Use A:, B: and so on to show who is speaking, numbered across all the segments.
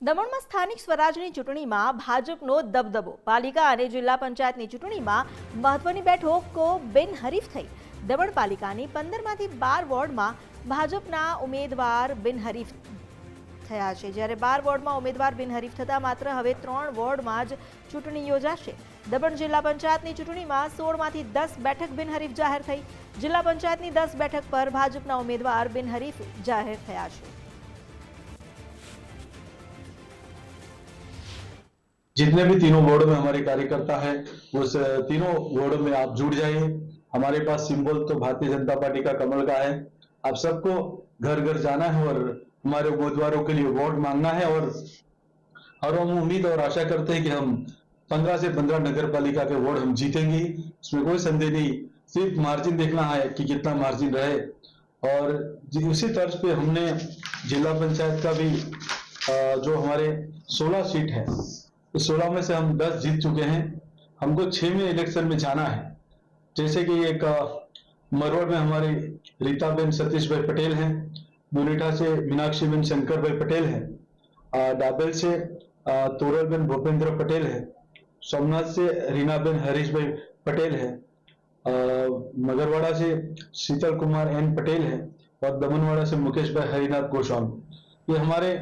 A: દમણમાં સ્થાનિક સ્વરાજની ચૂંટણીમાં ભાજપનો દબદબો. પાલિકા અને જિલ્લા પંચાયતની ચૂંટણીમાં મહત્વની બેઠકો બિનહરીફ થઈ. દમણ પાલિકાની 15માંથી 12 વોર્ડમાં ભાજપના ઉમેદવાર બિનહરીફ થયા છે, જ્યારે 12 વોર્ડમાં ઉમેદવાર બિનહરીફ થતા માત્ર હવે 3 વોર્ડમાં જ ચૂંટણી યોજાશે. દમણ જિલ્લા પંચાયતની ચૂંટણીમાં 16માંથી 10 બેઠક બિનહરીફ જાહેર થઈ. જિલ્લા પંચાયતની 10 બેઠક પર ભાજપના ઉમેદવાર બિનહરીફ જાહેર થયા છે.
B: जितने भी तीनों वार्ड में हमारे कार्यकर्ता है उस तीनों वार्ड में आप जुड़ जाइए। हमारे पास सिंबल तो भारतीय जनता पार्टी का कमल का है। आप सबको घर घर जाना है और हमारे उम्मीदवारों के लिए वोट मांगना है और हम उम्मीद और आशा करते हैं कि हम 15 से 15 नगर पालिका के वोट हम जीतेंगे। इसमें कोई संदेह नहीं, सिर्फ मार्जिन देखना है कि कितना मार्जिन रहे। और उसी तर्ज पे हमने जिला पंचायत का भी जो हमारे 16 सीट है, इस 16 में से हम 10 जीत चुके हैं। हमको 6 में इलेक्शन में जाना है। जैसे कि एक मरवड़ में हमारे रीताबेन सतीश भाई पटेल हैं, मुनीठा से मीनाक्षी बेन शंकर भाई पटेल हैं, डाबेल से तोरलबेन भूपेंद्र पटेल है, सोमनाथ से रीनाबेन हरीश भाई पटेल है, मगरवाड़ा से शीतल कुमार एन पटेल है और दमनवाड़ा से मुकेश भाई हरिनाथ गोस्वामी। ये हमारे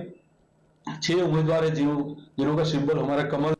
B: 6 उम्मीदवार है जिन्हों का सिंबल हमारा कमल